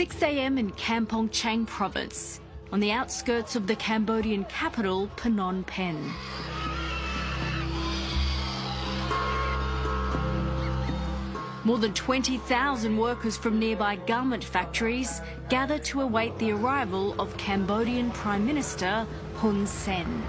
6 a.m. in Kampong Chang province, on the outskirts of the Cambodian capital, Phnom Penh. More than 20,000 workers from nearby garment factories gather to await the arrival of Cambodian Prime Minister Hun Sen.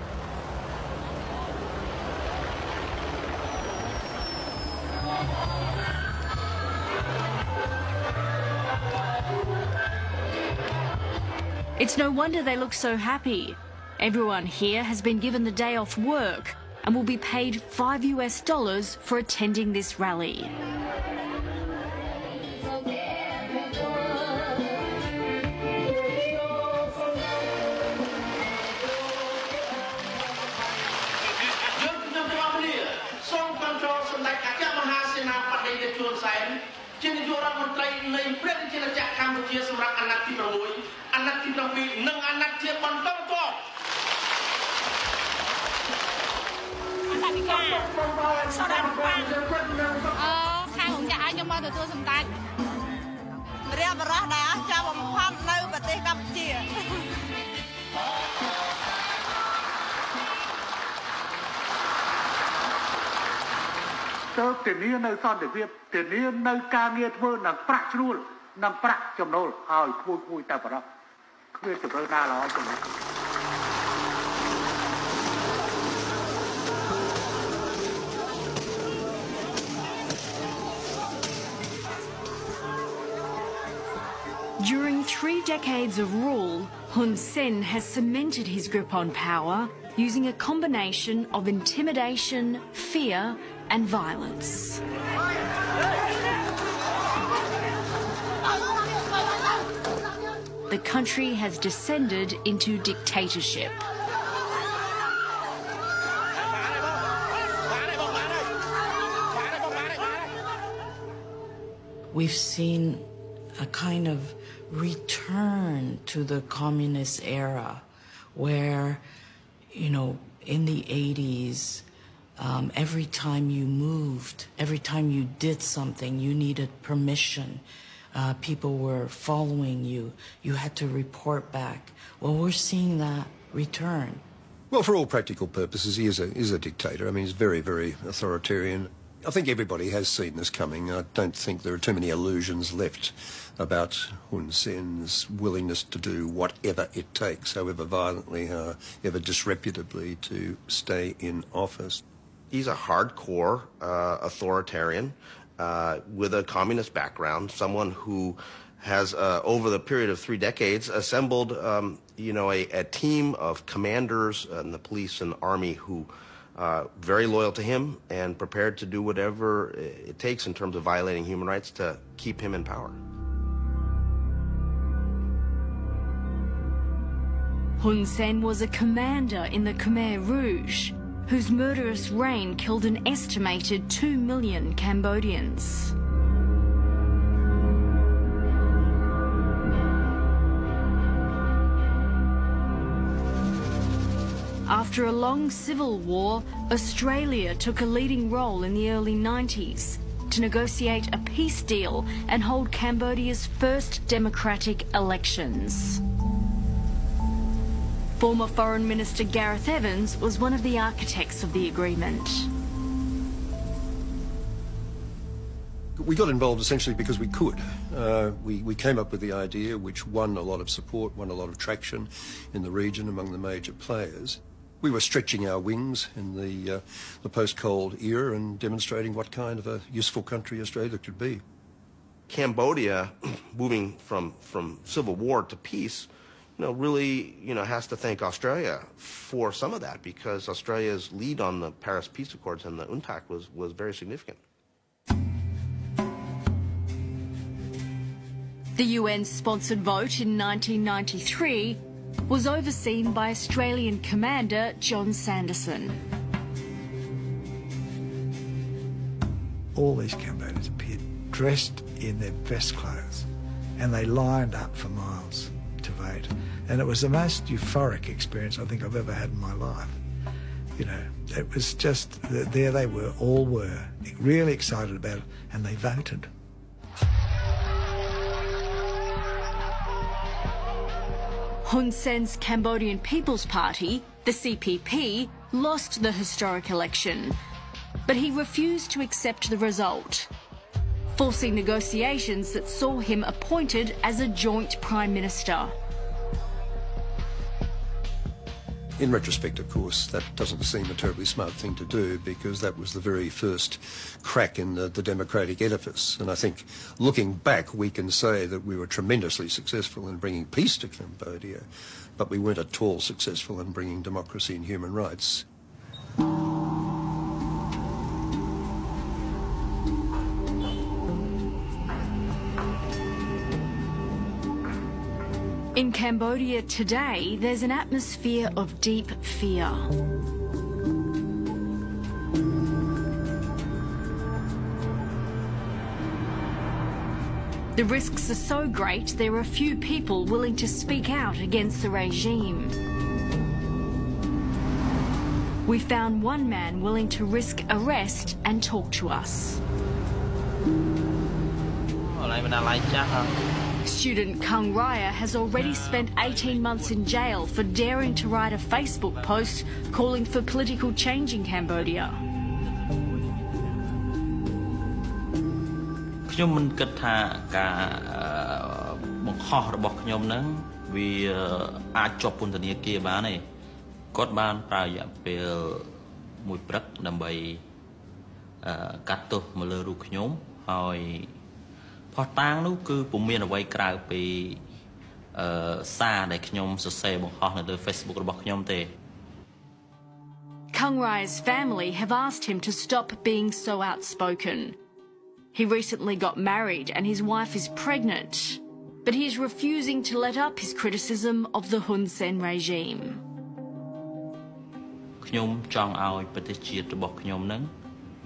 It's no wonder they look so happy. Everyone here has been given the day off work and will be paid $5 for attending this rally. tiền ní nơi son để viết tiền ní nơi ca nghe thưa nằng prach chul nằng prach chom nol ai khui ta bara khui chom nol na lo chom. During 3 decades of rule, Hun Sen has cemented his grip on power using a combination of intimidation, fear and violence. The country has descended into dictatorship. We've seen a kind of return to the communist era where, you know, in the 80s, every time you moved, every time you did something, you needed permission. People were following you. You had to report back. Well, we're seeing that return. Well, for all practical purposes, he is a dictator. I mean, he's very, very authoritarian. I think everybody has seen this coming. I don't think there are too many illusions left about Hun Sen's willingness to do whatever it takes, however violently, however disreputably, to stay in office. He's a hardcore authoritarian with a communist background, someone who has, over the period of 3 decades, assembled, you know, a team of commanders in the police and army who very loyal to him and prepared to do whatever it takes in terms of violating human rights to keep him in power. Hun Sen was a commander in the Khmer Rouge, whose murderous reign killed an estimated 2 million Cambodians. After a long civil war, Australia took a leading role in the early 90s to negotiate a peace deal and hold Cambodia's first democratic elections. Former Foreign Minister Gareth Evans was one of the architects of the agreement. We got involved essentially because we could. We came up with the idea, which won a lot of support, won a lot of traction in the region among the major players. We were stretching our wings in the post-Cold era and demonstrating what kind of a useful country Australia could be. Cambodia, moving from civil war to peace, you know, really, you know, has to thank Australia for some of that, because Australia's lead on the Paris Peace Accords and the UNTAC was very significant. The UN-sponsored vote in 1993 was overseen by Australian Commander John Sanderson. All these Cambodians appeared dressed in their best clothes, and they lined up for miles to vote. And it was the most euphoric experience I think I've ever had in my life. You know, it was just, there they were, all were, really excited about it, and they voted. Hun Sen's Cambodian People's Party, the CPP, lost the historic election, but he refused to accept the result, forcing negotiations that saw him appointed as a joint Prime Minister. In retrospect, of course, that doesn't seem a terribly smart thing to do, because that was the very first crack in the democratic edifice. And I think, looking back, we can say that we were tremendously successful in bringing peace to Cambodia, but we weren't at all successful in bringing democracy and human rights. In Cambodia today, there's an atmosphere of deep fear. The risks are so great, there are few people willing to speak out against the regime. We found one man willing to risk arrest and talk to us. Student Kung Raya has already spent 18 months in jail for daring to write a Facebook post calling for political change in Cambodia. Phó tangនោះគឺពុំមានអ្វីក្រៅពីសារដែលខ្ញុំសរសេរបង្ហោះនៅលើ Facebook របស់ខ្ញុំទេ Kung Rai's family have asked him to stop being so outspoken. He recently got married and his wife is pregnant, but he is refusing to let up his criticism of the Hun Sen regime. ខ្ញុំចង់ឲ្យប្រទេសជាតិរបស់ខ្ញុំនឹង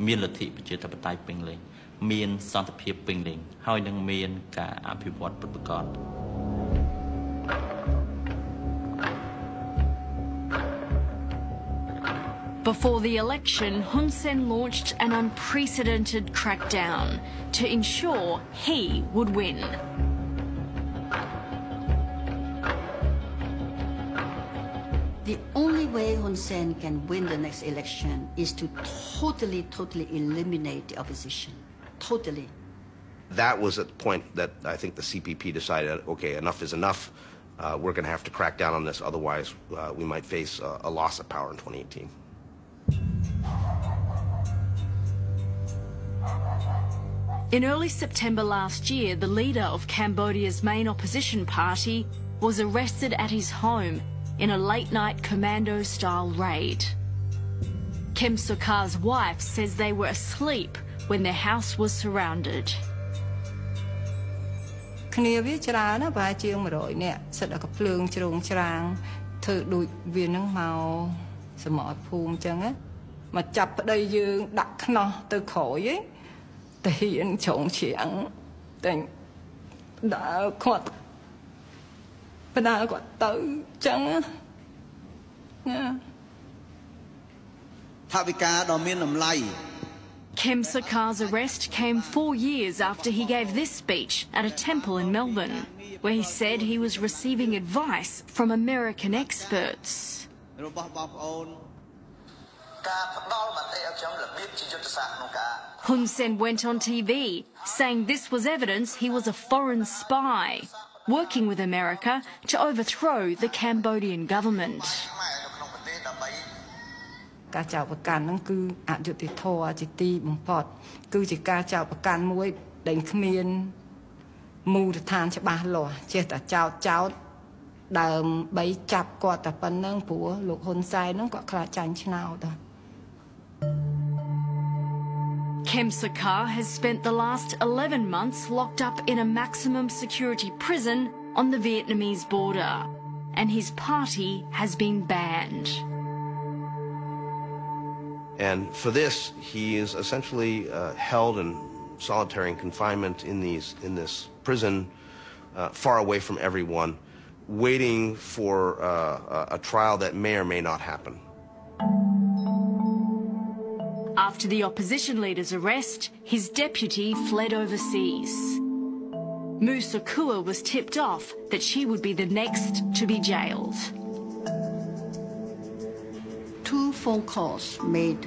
មានលទ្ធិប្រជាធិបតេយ្យពេញលេញ មានសន្តិភាពពេញលេញ ហើយនឹងមានការអភិវឌ្ឍពិតប្រាកដ Before the election, Hun Sen launched an unprecedented crackdown to ensure he would win. The only way Hun Sen can win the next election is to totally eliminate the opposition. Totally. That was at the point that I think the CPP decided, okay, enough is enough. We're going to have to crack down on this, otherwise we might face a loss of power in 2018. In early September last year, the leader of Cambodia's main opposition party was arrested at his home in a late-night commando-style raid. Kem Sokha's wife says they were asleep when their house was surrounded. គ្នាវាច្រើនណាស់ប្រហែលជាង100នាក់សិតតែកភ្លើងជ្រងច្រាងធ្វើដូចវានឹងមកសមរភូមិអញ្ចឹងណាមកចាប់ប្តីយើងដាក់ខ្នោះទៅក្រោយឯងតែហ៊ានជ្រងច្រាងតែដើរគាត់ទៅអញ្ចឹងណាថាវិការដ៏មានតម្លៃ Kem Sokha's arrest came 4 years after he gave this speech at a temple in Melbourne, where he said he was receiving advice from American experts. Hun Sen went on TV, saying this was evidence he was a foreign spy, working with America to overthrow the Cambodian government. ការចោទប្រកាន់ហ្នឹងគឺអយុត្តិធម៌ជាទីបំផុតគឺជាការចោទប្រកាន់មួយដែលគ្មានមូលដ្ឋានច្បាស់លាស់ចេះតែចោទដើម្បីចាប់គាត់តែប៉ុណ្្នឹងព្រោះលោកហ៊ុនសែនហ្នឹងគាត់ខ្លាចចាញ់ឆ្នោត Kem Sokha has spent the last 11 months locked up in a maximum security prison on the Vietnamese border, and his party has been banned. And for this, he is essentially held in solitary confinement in this prison, far away from everyone, waiting for a trial that may or may not happen. After the opposition leader's arrest, his deputy fled overseas. Musa Kua was tipped off that she would be the next to be jailed. 2 phone calls made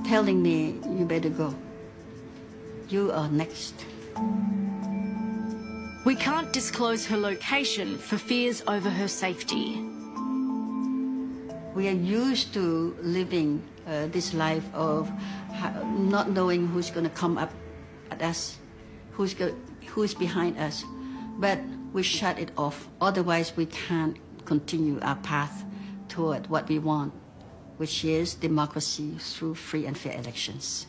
telling me, you better go. You are next. We can't disclose her location for fears over her safety. We are used to living this life of not knowing who's going to come up at us, who's behind us. But we shut it off. Otherwise, we can't continue our path toward what we want, which is democracy through free and fair elections.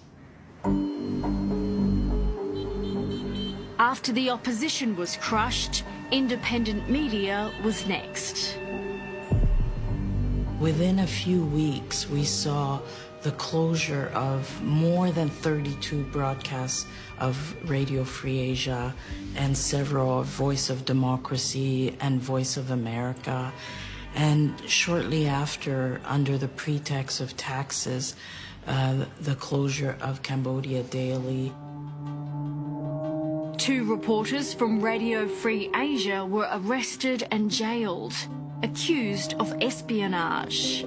After the opposition was crushed, independent media was next. Within a few weeks, we saw the closure of more than 32 broadcasts of Radio Free Asia and several of Voice of Democracy and Voice of America. And shortly after, under the pretext of taxes, the closure of Cambodia Daily. 2 reporters from Radio Free Asia were arrested and jailed, accused of espionage.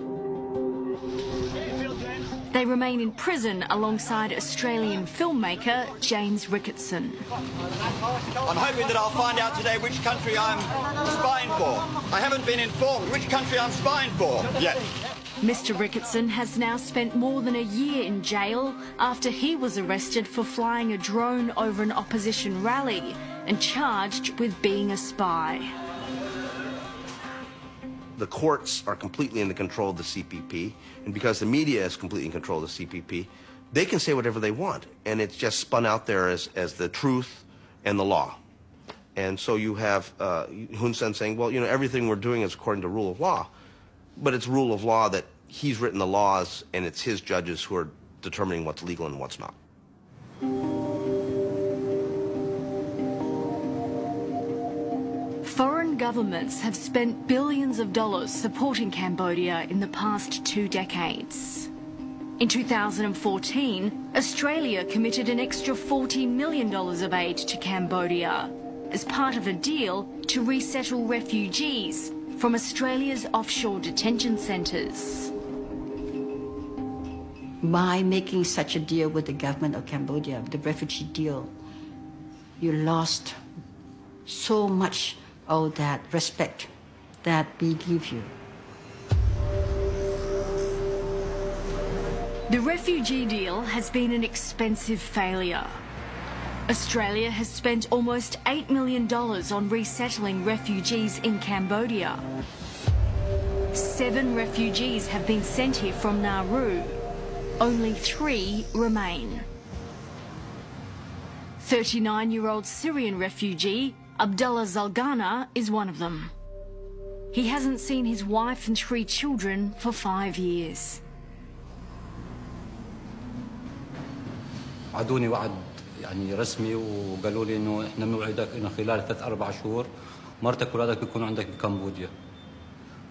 They remain in prison alongside Australian filmmaker James Ricketson. I'm hoping that I'll find out today which country I'm spying for. I haven't been informed which country I'm spying for yet. Mr. Ricketson has now spent more than a year in jail after he was arrested for flying a drone over an opposition rally and charged with being a spy. The courts are completely in the control of the CPP, and because the media is completely in control of the CPP, they can say whatever they want, and it's just spun out there as the truth and the law. And so you have Hun Sen saying, well, you know, everything we're doing is according to rule of law, but it's rule of law that he's written the laws, and it's his judges who are determining what's legal and what's not. Foreign governments have spent billions of dollars supporting Cambodia in the past 2 decades. In 2014, Australia committed an extra $40 million of aid to Cambodia as part of a deal to resettle refugees from Australia's offshore detention centres. By making such a deal with the government of Cambodia, the refugee deal, you lost so much of that respect that we give you. The refugee deal has been an expensive failure. Australia has spent almost $8 million on resettling refugees in Cambodia. 7 refugees have been sent here from Nauru. Only 3 remain. 39-year-old Syrian refugee Abdullah Zalgana is one of them. He hasn't seen his wife and 3 children for 5 years. عدوني وعد يعني رسمي وقالوا لي انه احنا بنوعدك انه خلال 3-4 شهور مرتك وولادك بيكونوا عندك بكمبوديا.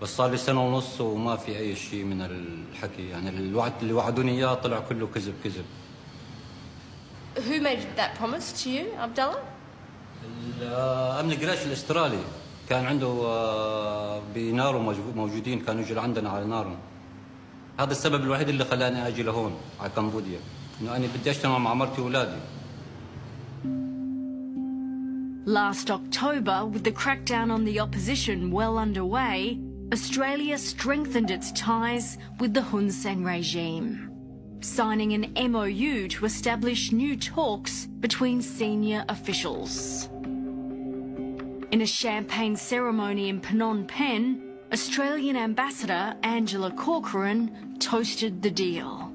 بس صار لي 1.5 سنة وما في اي شيء من الحكي، يعني الوعد اللي وعدوني اياه طلع كله كذب كذب. Who made that promise to you, Abdullah? الامن القريش الاسترالي كان عنده بنارو موجودين، كانوا يجوا لعندنا على نارو. هذا السبب الوحيد اللي خلاني اجي لهون على كمبوديا، انه انا بدي اجتمع مع مرتي واولادي. Last October, with the crackdown on the opposition well underway, Australia strengthened its ties with the Hun Sen regime, signing an MOU to establish new talks between senior officials. In a champagne ceremony in Phnom Penh, Australian Ambassador Angela Corcoran toasted the deal.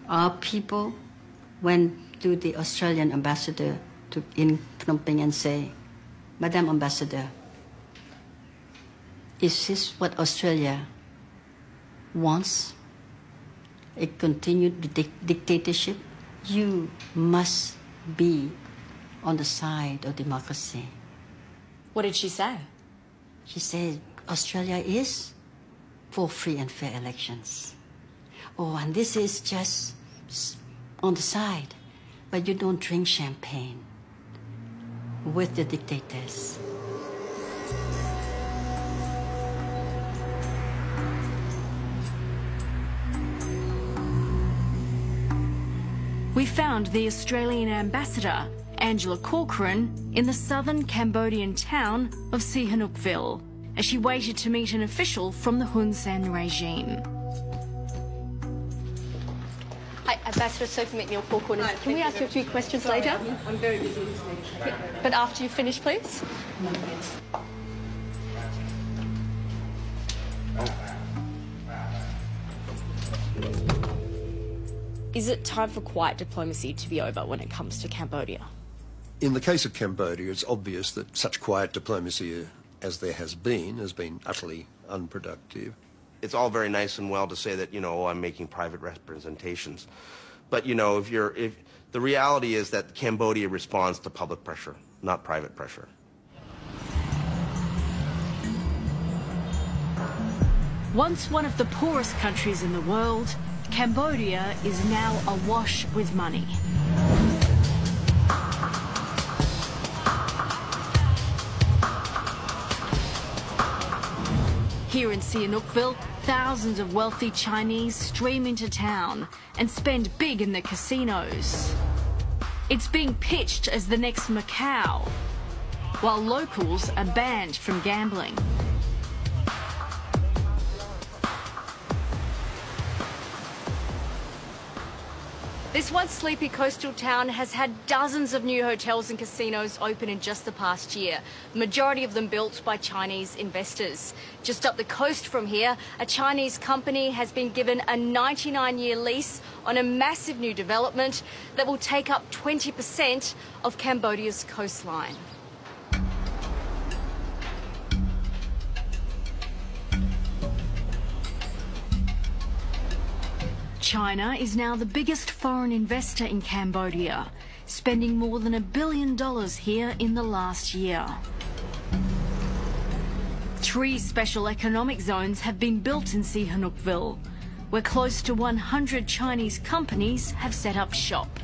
Our people went to the Australian ambassador in Phnom Penh and say, Madam Ambassador, is this what Australia wants? A continued dictatorship? You must be on the side of democracy. What did she say? She said, Australia is for free and fair elections. Oh, and this is just on the side. but you don't drink champagne with the dictators. We found the Australian ambassador, Angela Corcoran, in the southern Cambodian town of Sihanoukville, as she waited to meet an official from the Hun Sen regime. Hi, Ambassador Sophie McNeill Corcoran. Can we ask you a few questions later? I'm very busy. But after you finish, please. Yes. Is it time for quiet diplomacy to be over when it comes to Cambodia? In the case of Cambodia, it's obvious that such quiet diplomacy as there has been utterly unproductive. It's all very nice and well to say that, I'm making private representations. But, if the reality is that Cambodia responds to public pressure, not private pressure. Once one of the poorest countries in the world, Cambodia is now awash with money. Here in Sihanoukville, thousands of wealthy Chinese stream into town and spend big in the casinos. It's being pitched as the next Macau, while locals are banned from gambling. This once sleepy coastal town has had dozens of new hotels and casinos open in just the past year, the majority of them built by Chinese investors. Just up the coast from here, a Chinese company has been given a 99-year lease on a massive new development that will take up 20% of Cambodia's coastline. China is now the biggest foreign investor in Cambodia, spending more than $1 billion here in the last year. 3 special economic zones have been built in Sihanoukville, where close to 100 Chinese companies have set up shop.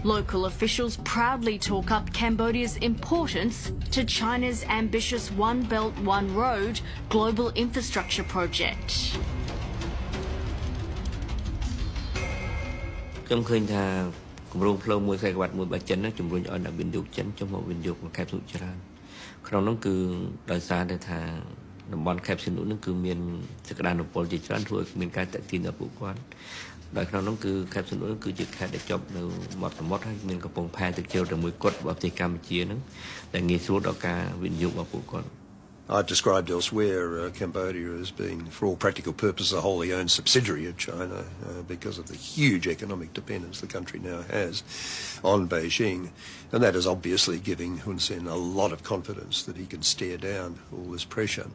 Local officials proudly talk up Cambodia's importance to China's ambitious One Belt, One Road global infrastructure project. ខ្ញុំឃើញថាគម្រោងផ្លូវមួយខ្សែក្បាត់មួយរបស់ចិនណាជំរុញឲ្យអ្នកវិនិយោគចិនចុះមកវិនិយោគក្នុងខេត្តសៀនច្រើនក្នុងនោះគឺដោយសារតែថាតំបន់ខេត្តសៀននោះគឺមានសក្តានុពលជាច្រើនធ្វើឲ្យមានការតាក់ទាញដល់ពួកគាត់ដោយក្នុងនោះគឺខេត្តសៀននោះគឺជាខេត្តដែលជាប់នៅមាត់សមុទ្រហើយមានកំពង់ផែទឹកជ្រៅតែមួយគត់របស់ប្រទេសកម្ពុជាហ្នឹងដែលងាយស្រួលដល់ការវិនិយោគរបស់ពួកគាត់ I've described elsewhere Cambodia as being, for all practical purposes, a wholly owned subsidiary of China because of the huge economic dependence the country now has on Beijing. And that is obviously giving Hun Sen a lot of confidence that he can stare down all this pressure.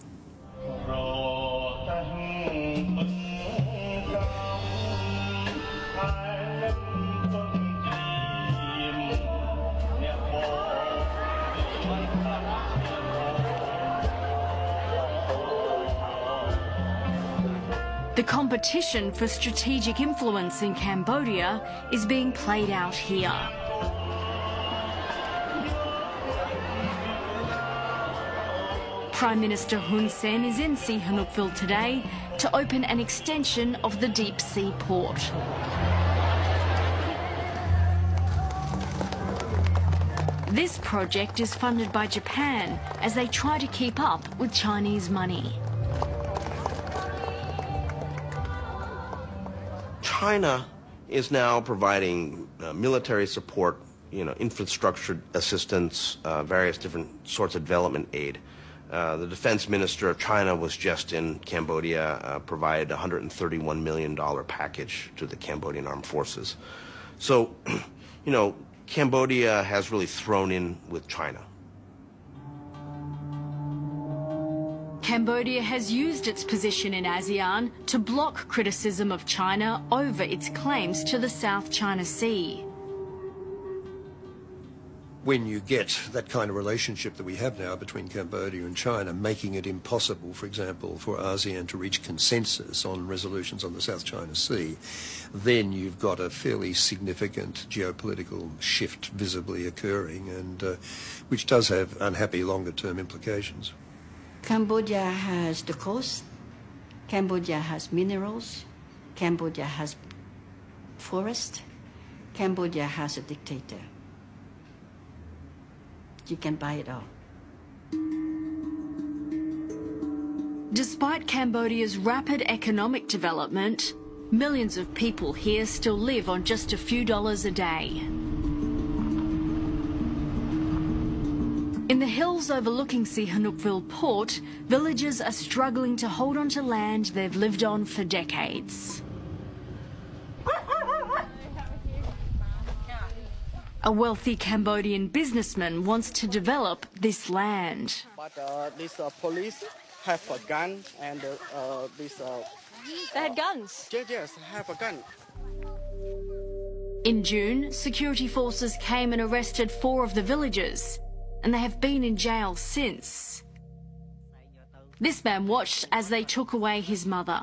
The competition for strategic influence in Cambodia is being played out here. Prime Minister Hun Sen is in Sihanoukville today to open an extension of the deep sea port. This project is funded by Japan as they try to keep up with Chinese money. China is now providing military support, infrastructure assistance, various different sorts of development aid. The defense minister of China was just in Cambodia, provided a $131 million package to the Cambodian armed forces. So, Cambodia has really thrown in with China. Cambodia has used its position in ASEAN to block criticism of China over its claims to the South China Sea. when you get that kind of relationship that we have now between Cambodia and China, making it impossible, for example, for ASEAN to reach consensus on resolutions on the South China Sea, then you've got a fairly significant geopolitical shift visibly occurring, and which does have unhappy longer-term implications. Cambodia has the coast, Cambodia has minerals, Cambodia has forest, Cambodia has a dictator. You can buy it all. Despite Cambodia's rapid economic development, millions of people here still live on just a few dollars a day. In the hills overlooking Sihanoukville port, villagers are struggling to hold on to land they've lived on for decades. A wealthy Cambodian businessman wants to develop this land. But this police have a gun, and this... They had guns? Yes, have a gun. In June, security forces came and arrested 4 of the villagers, and they have been in jail since. This man watched as they took away his mother.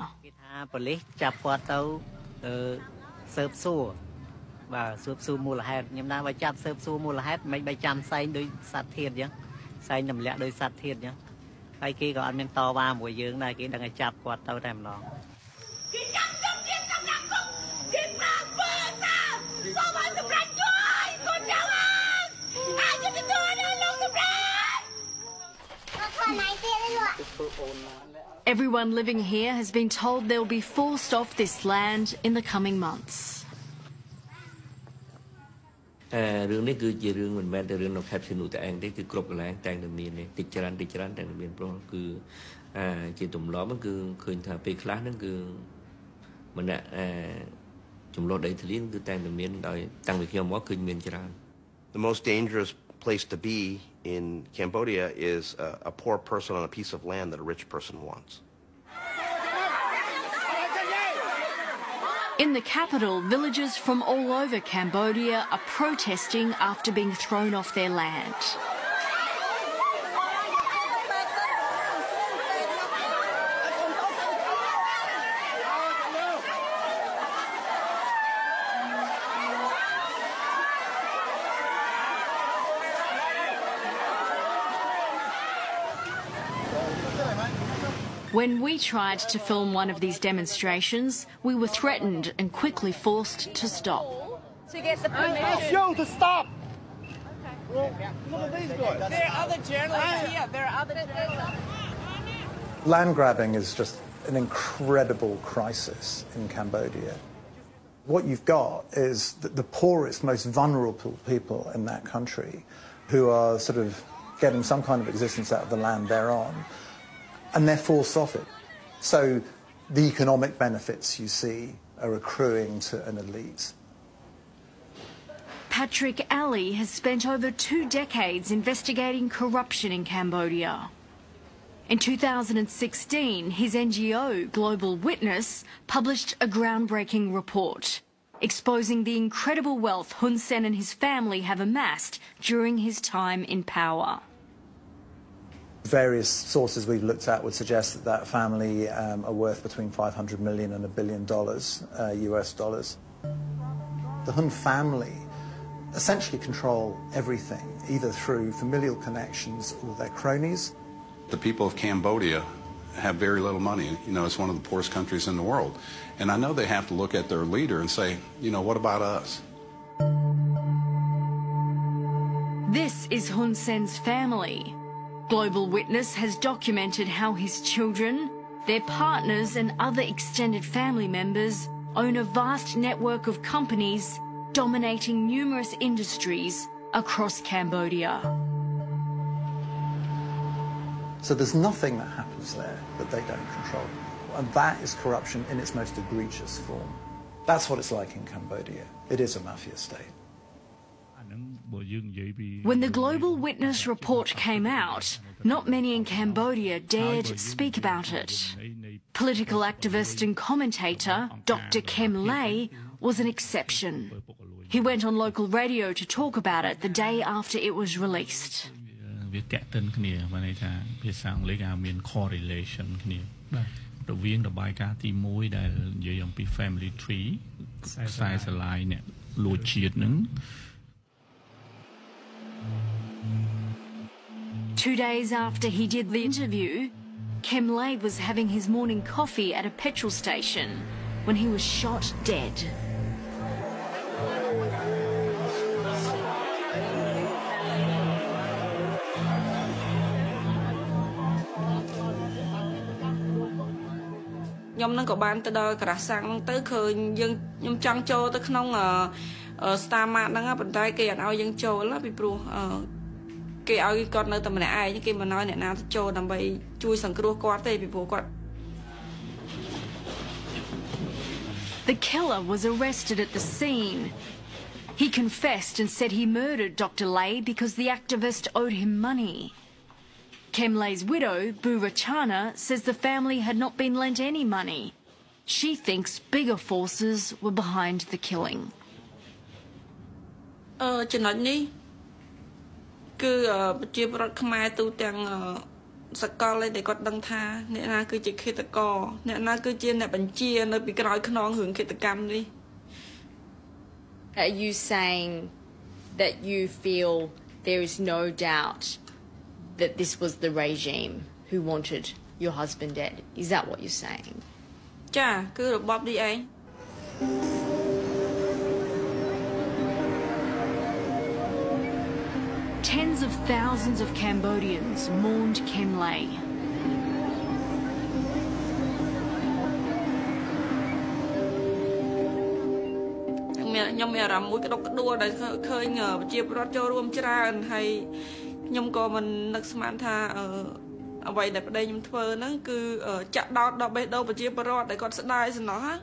Everyone living here has been told they'll be forced off this land in the coming months. រឿងនេះគឺជារឿងមិនមែនតែរឿងនៅខេត្តសៀននុតែឯងទេគឺគ្រប់កន្លែងតែងតែមានតិចច្រើនតែងតែមានព្រោះគឺជាទម្លាប់គឺឃើញថាពេលខ្លះហ្នឹងគឺម្នាក់ចំនួនដីធ្លីគឺតែងតែមានដោយតាំងពីខ្ញុំមកឃើញមានច្រើន The most dangerous place to be in Cambodia is a poor person on a piece of land that a rich person wants. In the capital, villagers from all over Cambodia are protesting after being thrown off their land. When we tried to film one of these demonstrations, we were threatened and quickly forced to stop. To get the permission. You to stop! Okay. Look at these guys. There are other journalists here. There are other journalists. Land grabbing is just an incredible crisis in Cambodia. What you've got is the poorest, most vulnerable people in that country who are sort of getting some kind of existence out of the land they're on. And they're forced off it. So the economic benefits you see are accruing to an elite. Patrick Ali has spent over 2 decades investigating corruption in Cambodia. In 2016, his NGO, Global Witness, published a groundbreaking report exposing the incredible wealth Hun Sen and his family have amassed during his time in power. Various sources we've looked at would suggest that family are worth between $500 million and $1 billion US dollars. The Hun family essentially control everything, either through familial connections or their cronies. The people of Cambodia have very little money. You know, it's one of the poorest countries in the world. And I know they have to look at their leader and say, you know, what about us? This is Hun Sen's family. Global Witness has documented how his children, their partners and other extended family members own a vast network of companies dominating numerous industries across Cambodia. So there's nothing that happens there that they don't control. And that is corruption in its most egregious form. That's what it's like in Cambodia. It is a mafia state. When the Global Witness report came out, not many in Cambodia dared speak about it. Political activist and commentator Dr. Kem Lay was an exception. He went on local radio to talk about it the day after it was released. វាតេតិនគ្នាបានន័យថាភាសាអង់គ្លេសគេមាន correlation គ្នាបាទរវាងរបាយការណ៍ទី1ដែលនិយាយអំពី family tree ខ្សែស្រឡាយអ្នកលួចជាតិនឹង 2 days after he did the interview, Kem Lade was having his morning coffee at a petrol station when he was shot dead. Nhóm nó có ban tới đó cả sang tới khơi dân nhóm trăng châu tới không star mart đang ở bên tay kia ao dân châu là bị pro kia ao con nơi tầm này ai những kia mà nói này nào châu nằm bay chui sẵn cái qua tay bị pro quạt. The killer was arrested at the scene. He confessed and said he murdered Dr. Lay because the activist owed him money. Kem Lay's widow, Bu Rachana, says the family had not been lent any money. She thinks bigger forces were behind the killing. Chuyện này cứ chia bớt khai tu tiếng sạc lên để có đăng tha nè na cứ chỉ khi ta co nè na cứ chia nè bánh chia nơi bị cái nói khăn hưởng khi ta cam đi. Are you saying that you feel there is no doubt that this was the regime who wanted your husband dead? Is that what you're saying? Chà, cứ được bóp đi anh. Tens of thousands of Cambodians mourned Kem Lay. Nhưng mà làm mũi cái đua để khơi ngờ chia bớt choរួមច្រើនហើយខ្ញុំក៏មិននឹកស្មានថាអ្វីដែលប្តីខ្ញុំធ្វើហ្នឹងគឺចាក់ដោតដល់បេះដូងប្រជាពលរដ្ឋដែលគាត់ស្ដាយសំណោះហ៎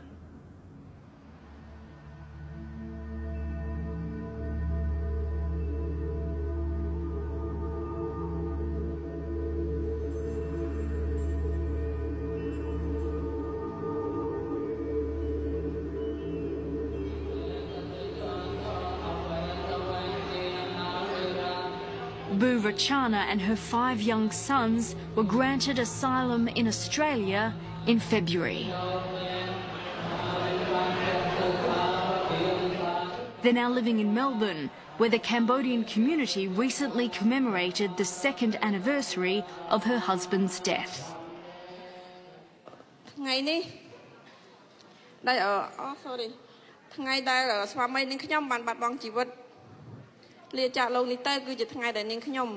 Bu Rachana and her 5 young sons were granted asylum in Australia in February. They're now living in Melbourne, where the Cambodian community recently commemorated the 2nd anniversary of her husband's death. ថ្ងៃនេះដែលsorry ថ្ងៃដែលស្វាមីនាងខ្ញុំបានបាត់បង់ជីវិត លាចាកលោកនេះទៅគឺជាថ្ងៃដែលនាងខ្ញុំ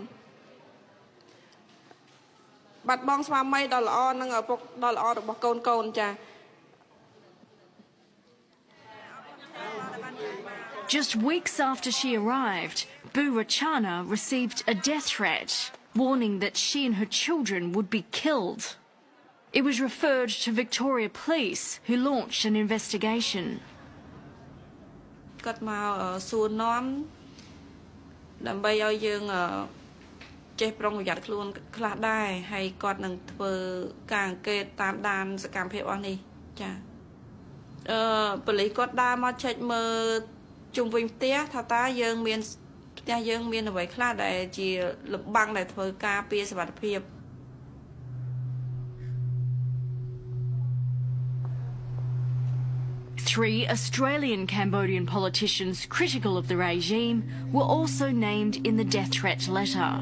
បាត់បង់ស្វាមីដ៏ល្អនិងឪពុកដ៏ល្អរបស់កូនកូនចា Just weeks after she arrived, Bu Rachana received a death threat, warning that she and her children would be killed. It was referred to Victoria Police, who launched an investigation. គាត់មកសួរនាំដើម្បីឲ្យយើងចេះប្រុងប្រយ័ត្នខ្លួនខ្លះដែរហើយគាត់នឹងធ្វើការអង្កេតតាមដានសកម្មភាពអស់នេះចាប៉ូលីសគាត់ដើរមកឆែកមើលជុំវិញផ្ទះថាតើយើងមានផ្ទះយើងមានអ្វីខ្លះដែលជាលំបាំងដែលធ្វើការពារសុវត្ថិភាព 3 Australian Cambodian politicians critical of the regime were also named in the death threat letter.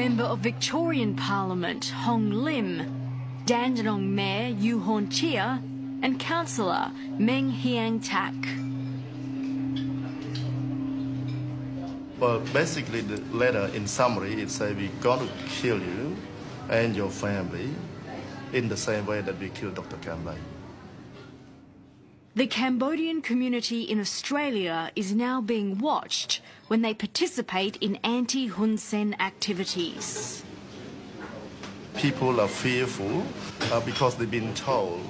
Member of Victorian Parliament Hong Lim, Dandenong Mayor Yu Horn Chia, and Councillor Meng Hiang Tak. Well, basically the letter in summary it says we're going to kill you and your family in the same way that we killed Dr. Kem Lay. The Cambodian community in Australia is now being watched when they participate in anti-Hun Sen activities. People are fearful because they've been told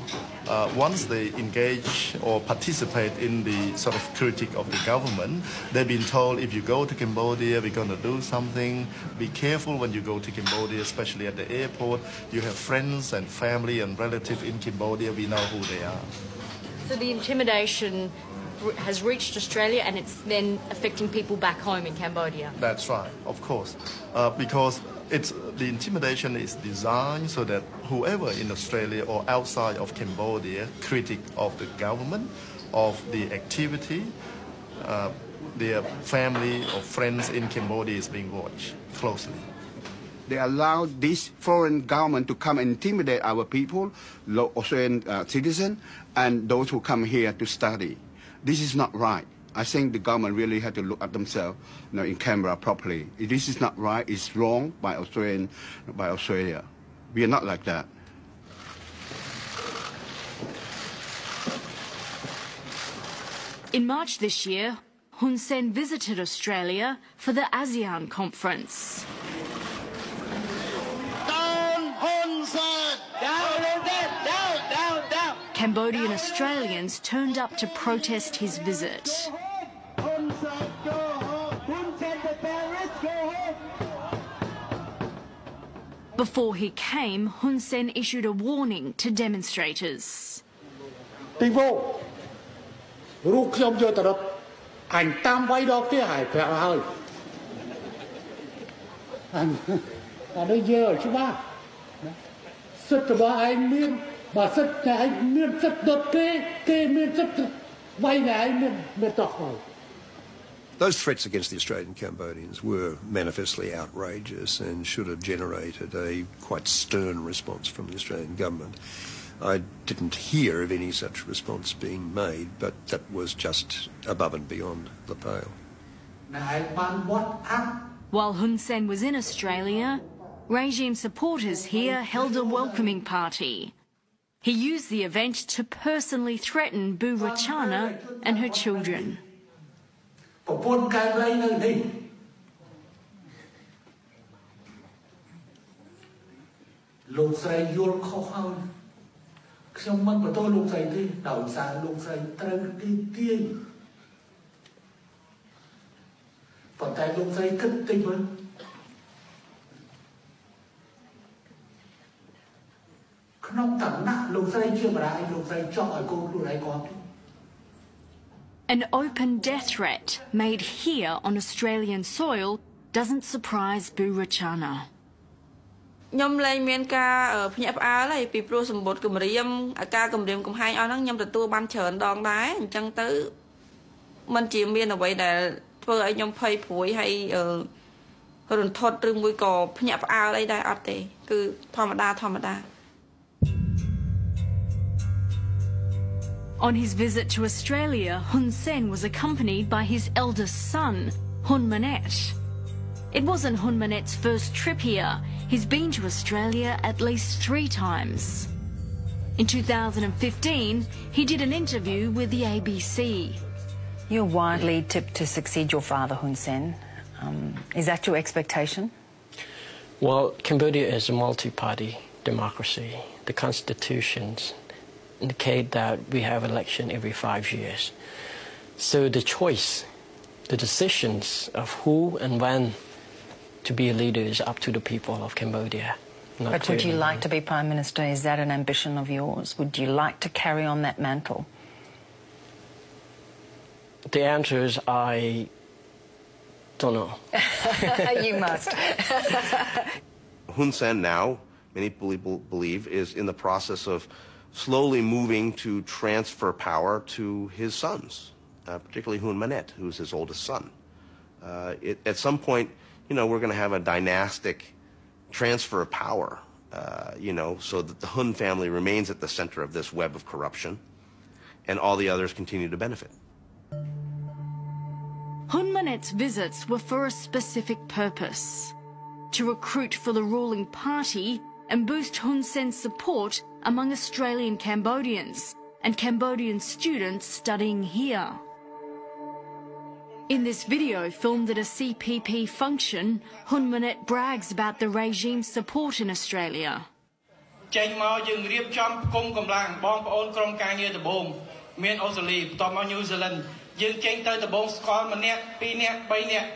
once they engage or participate in the sort of critique of the government, they've been told if you go to Cambodia, we're going to do something. Be careful when you go to Cambodia, especially at the airport. You have friends and family and relatives in Cambodia. We know who they are. So the intimidation has reached Australia and it's then affecting people back home in Cambodia. That's right, of course, because the intimidation is designed so that whoever in Australia or outside of Cambodia critic of the government, of the activity, their family or friends in Cambodia is being watched closely. They allow this foreign government to come and intimidate our people, Australian citizens, and those who come here to study. This is not right. I think the government really had to look at themselves, in Canberra properly. This is not right. It's wrong by Australia. We are not like that. In March this year, Hun Sen visited Australia for the ASEAN conference. Cambodian Australians turned up to protest his visit. Before he came, Hun Sen issued a warning to demonstrators. People, anh tam vay đó kia hải phèo hơi anh ở đây giờ chứ ba rất là ba anh miên bà rất là anh miên rất đột kê miên rất vay là anh miên tọt rồi. Those threats against the Australian Cambodians were manifestly outrageous and should have generated a quite stern response from the Australian government. I didn't hear of any such response being made, but that was just above and beyond the pale. While Hun Sen was in Australia, regime supporters here held a welcoming party. He used the event to personally threaten Bu Rachana and her children. An open death threat made here on Australian soil doesn't surprise Bu Rachana. ខ្ញុំលែងមានការភ្ញាក់ផ្អើលហើយពីព្រោះសម្បត្តិគម្រាមអាការគម្រាមកំហែងអស់ហ្នឹងខ្ញុំទទួលបានច្រើនដងដែរអញ្ចឹងទៅมันជាមានអ្វីដែលធ្វើឲ្យខ្ញុំភ័យព្រួយហើយរន្ធត់ឬមួយក៏ភ្ញាក់ផ្អើលអីដែរអត់ទេគឺធម្មតាធម្មតា On his visit to Australia, Hun Sen was accompanied by his eldest son, Hun Manet. It wasn't Hun Manet's first trip here. He's been to Australia at least 3 times. In 2015, he did an interview with the ABC. You're widely tipped to succeed your father, Hun Sen. Is that your expectation? Well, Cambodia is a multi-party democracy. The constitutions indicate that we have election every 5 years. So the choice, the decisions of who and when to be a leader is up to the people of Cambodia. But would you like to be Prime Minister? Is that an ambition of yours? Would you like to carry on that mantle? The answer is I don't know. You must. Hun Sen now, many people believe, is in the process of slowly moving to transfer power to his sons, particularly Hun Manet, who's his oldest son. At some point, we're going to have a dynastic transfer of power, so that the Hun family remains at the center of this web of corruption, and all the others continue to benefit. Hun Manet's visits were for a specific purpose: to recruit for the ruling party and boost Hun Sen's support among Australian Cambodians and Cambodian students studying here. In this video filmed at a CPP function, Hun Manet brags about the regime's support in Australia. ចេញមកយើងរៀបចំគុំកម្លាំងបងប្អូនក្រុមការងារដំបូងមានអូស្ត្រាលីបន្ទាប់មកញូហ្សេឡង់យើងចេញទៅដំបូងស្គាល់ម្នាក់ពីរនាក់3នាក់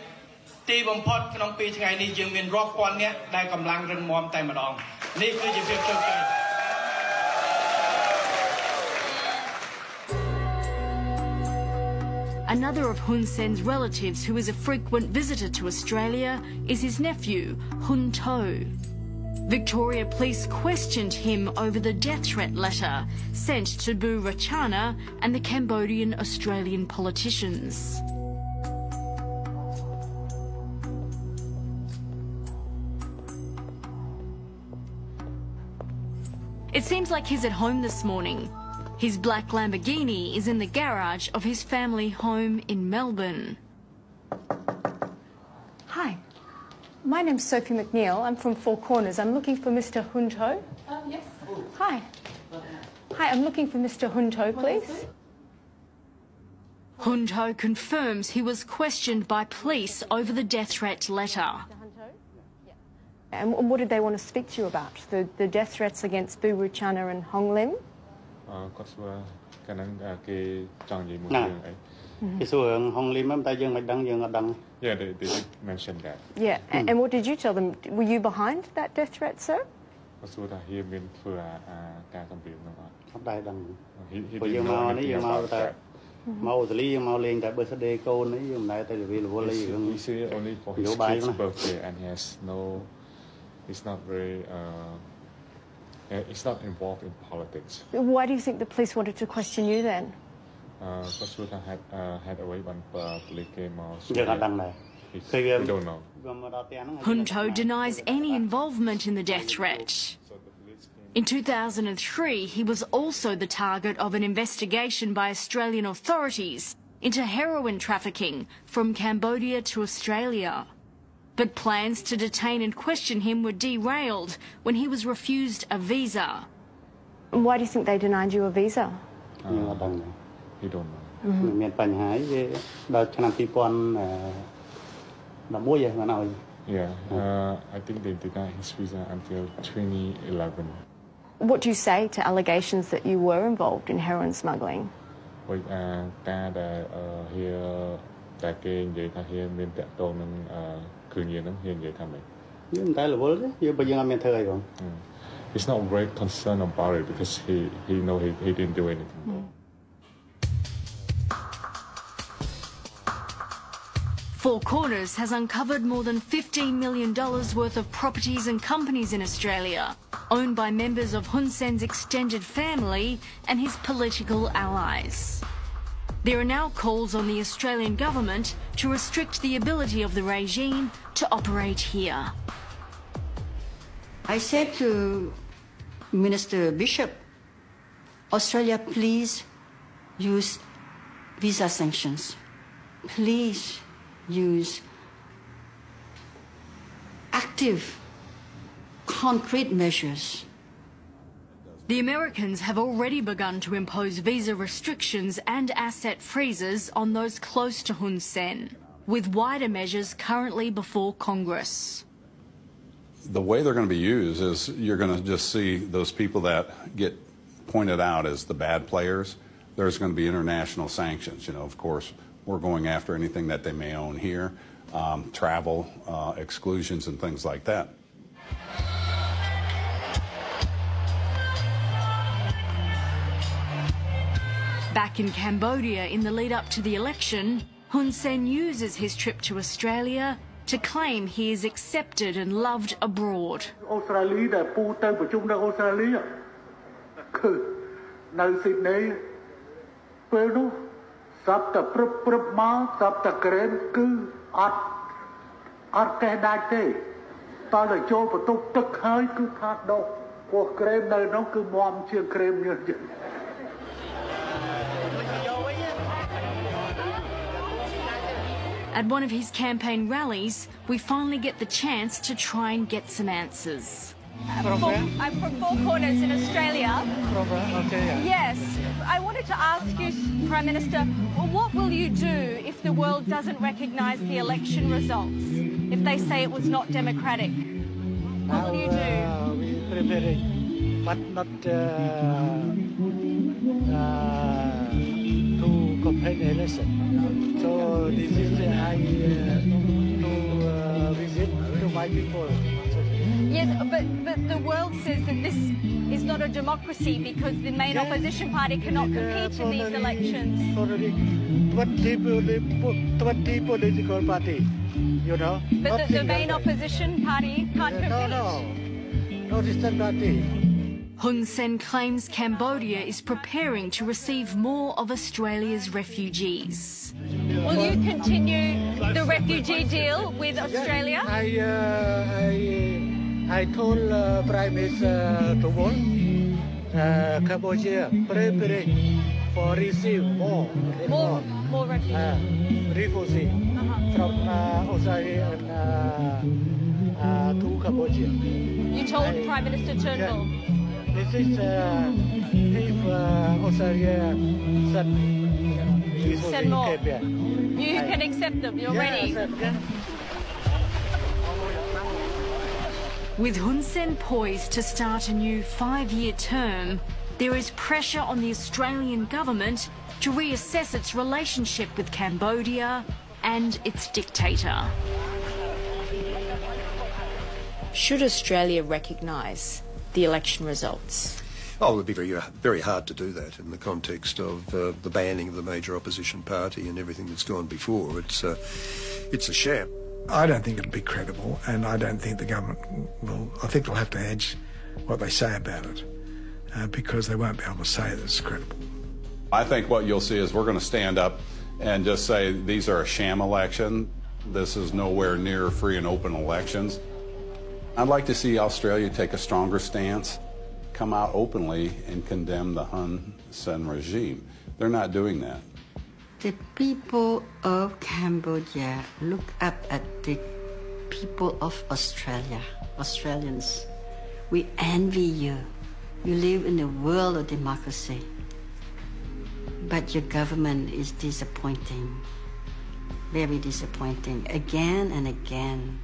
ទីបំផុតក្នុង2ថ្ងៃនេះយើងមានរាប់ពាន់នាក់ដែលកម្លាំងរឹងមាំតែម្ដងនេះគឺជាភាពជោគជ័យ Another of Hun Sen's relatives who is a frequent visitor to Australia is his nephew, Hun To. Victoria Police questioned him over the death threat letter sent to Bu Rachana and the Cambodian Australian politicians. It seems like he's at home this morning. His black Lamborghini is in the garage of his family home in Melbourne. Hi, my name's Sophie McNeil. I'm from Four Corners. I'm looking for Mr. Hun To. Yes. Hi. Hi, I'm looking for Mr. Hun To, please. Hun To confirms he was questioned by police over the death threat letter. And what did they want to speak to you about? The death threats against Bu Rachana and Hong Lim? Yeah, they did mention that. Yeah, and what did you tell them? Were you behind that death threat, sir? He didn't know about that. He said only for his kid's birthday, and he has no. He's not very. He's not involved in politics. Why do you think the police wanted to question you then? Because we had a way one police came out. We don't know. Hun To denies any involvement in the death threat. In 2003, he was also the target of an investigation by Australian authorities into heroin trafficking from Cambodia to Australia. But plans to detain and question him were derailed when he was refused a visa. Why do you think they denied you a visa? We don't know. Yeah, I think they denied his visa until 2011. What do you say to allegations that you were involved in heroin smuggling? He's not very concerned about it because he know he didn't do anything. Four Corners has uncovered more than $15 million worth of properties and companies in Australia, owned by members of Hun Sen's extended family and his political allies. There are now calls on the Australian government to restrict the ability of the regime to operate here. I said to Minister Bishop, Australia, please use visa sanctions. Please use active, concrete measures. The Americans have already begun to impose visa restrictions and asset freezes on those close to Hun Sen, with wider measures currently before Congress. The way they're going to be used is you're going to just see those people that get pointed out as the bad players. There's going to be international sanctions. Of course, we're going after anything that they may own here, travel exclusions and things like that. Back in Cambodia in the lead up to the election, Hun Sen uses his trip to Australia to claim he is accepted and loved abroad. At one of his campaign rallies, we finally get the chance to try and get some answers. I'm from Four Corners in Australia. Okay. Yes. I wanted to ask you, Prime Minister, what will you do if the world doesn't recognise the election results? If they say it was not democratic? What will you do? We preparing, but not to complain election. So this is I to visit to my people. Yes, but the world says that this is not not a democracy because the main opposition party cannot compete in these elections. 20 political party, you know. But the main opposition party can't compete. No distant party. Hun Sen claims Cambodia is preparing to receive more of Australia's refugees. Will you continue the refugee deal with Australia? I told Prime Minister to want Cambodia preparing for receive more refugees from Australia to Cambodia. You told Prime Minister Turnbull. This is if Australia send more. You can accept them. You're ready. With Hun Sen poised to start a new 5-year term, there is pressure on the Australian government to reassess its relationship with Cambodia and its dictator. Should Australia recognise the election results? Oh, it would be very hard to do that in the context of the banning of the major opposition party and everything that's gone before. It's a sham. I don't think it'll be credible, and I don't think the government will. I think they'll have to hedge what they say about it because they won't be able to say that it's credible. I think what you'll see is we're going to stand up and just say these are a sham election. This is nowhere near free and open elections. I'd like to see Australia take a stronger stance, come out openly and condemn the Hun Sen regime. They're not doing that. The people of Cambodia look up at the people of Australia, Australians. We envy you. You live in a world of democracy. But your government is disappointing, very disappointing, again and again.